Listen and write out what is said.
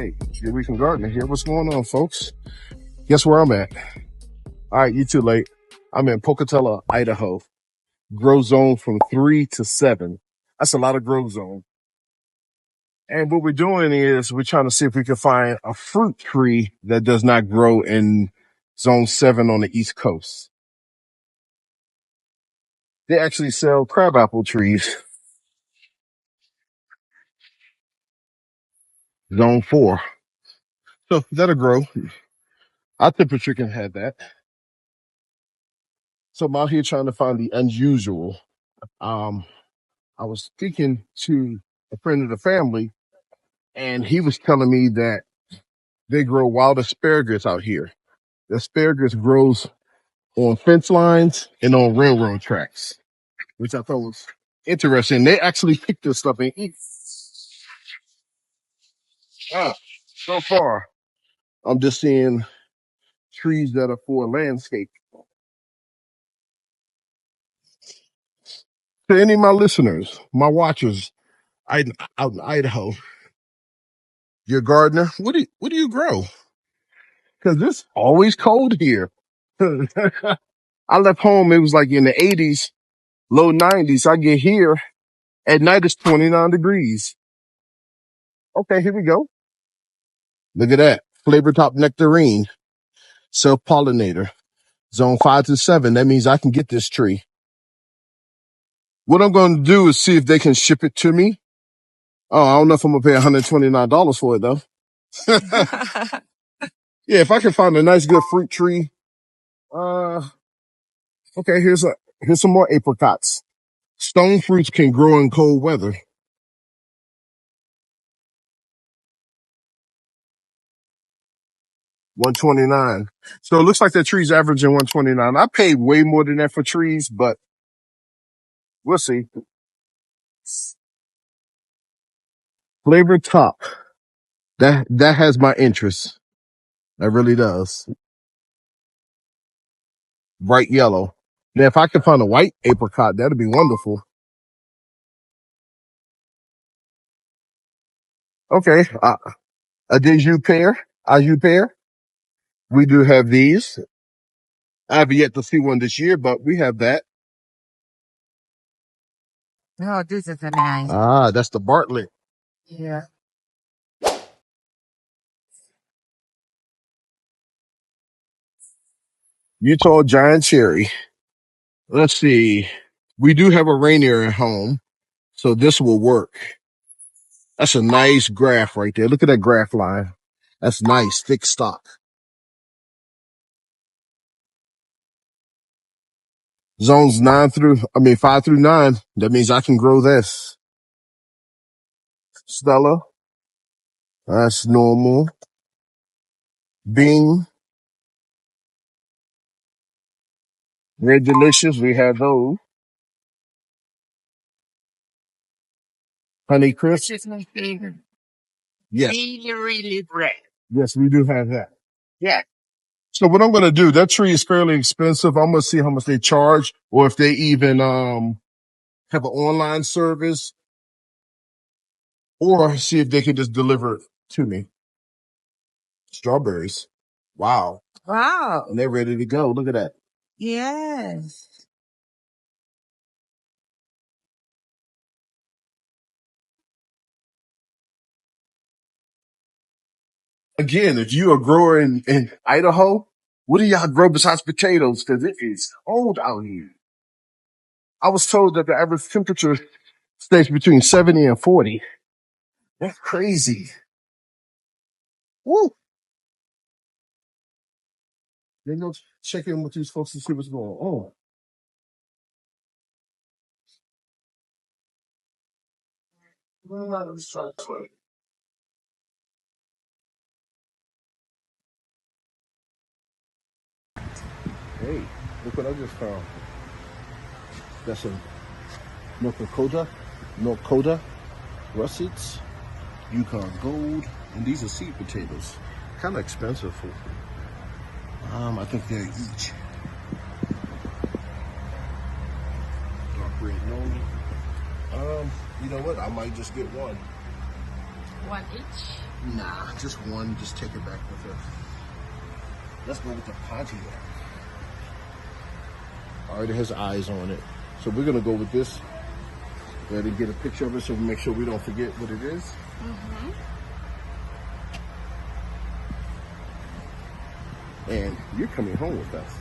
Hey, your weekend gardener here. What's going on, folks? Guess where I'm at? All right, you too late. I'm in Pocatello, Idaho. Grow zone from 3 to 7. That's a lot of grow zone. And what we're doing is we're trying to see if we can find a fruit tree that does not grow in zone 7 on the East Coast. They actually sell crabapple trees. Zone 4. So that'll grow. Our temperature can have that. So I'm out here trying to find the unusual. I was speaking to a friend of the family, and he was telling me that they grow wild asparagus out here. The asparagus grows on fence lines and on railroad tracks, which I thought was interesting. They actually pick this stuff and eat. So far, I'm just seeing trees that are for landscape. To any of my listeners, my watchers, out in Idaho, your gardener, what do you grow? Because it's always cold here. I left home, it was like in the 80s, low 90s. I get here, at night it's 29 degrees. Okay, here we go. Look at that. Flavor top nectarine, self-pollinator, zone 5 to 7. That means I can get this tree. What I'm going to do is see if they can ship it to me. Oh, I don't know if I'm going to pay $129 for it though. Yeah, if I can find a nice good fruit tree. Okay, here's some more apricots. Stone fruits can grow in cold weather. $129. So it looks like that tree's averaging $129. I paid way more than that for trees, but we'll see. Flavor top. That has my interest. That really does. Bright yellow. Now, if I could find a white apricot, that'd be wonderful. Okay. A Deju pear. Aju pear. We do have these. I have yet to see one this year, but we have that. Oh, this is a nice. Ah, that's the Bartlett. Yeah. Utah giant cherry. Let's see. We do have a rainier at home, so this will work. That's a nice graph right there. Look at that graph line. That's nice, thick stock. Zones 5 through 9. That means I can grow this. Stella. That's normal. Bing. Red Delicious. We have those. Honey Crisp. This is my favorite. Yes. Really, really red. Yes, we do have that. Yeah. So what I'm going to do, that tree is fairly expensive. I'm going to see how much they charge or if they even, have an online service or see if they can just deliver it to me. Strawberries. Wow. Wow. And they're ready to go. Look at that. Yes. Again, if you are a grower in Idaho, what do y'all grow besides potatoes? Because it is cold out here. I was told that the average temperature stays between 70 and 40. That's crazy. Woo. Then go check in with these folks to see what's going on. Hey, look what I just found. That's a North Dakota russets, Yukon Gold, and these are seed potatoes. Kind of expensive for. I think they're each. Dark red noni. You know what? I might just get one. One each? Nah, just one. Just take it back with her. Let's go with the Pontiac. Already has eyes on it. So we're gonna go with this. Go ahead and get a picture of it so we make sure we don't forget what it is. And you're coming home with us.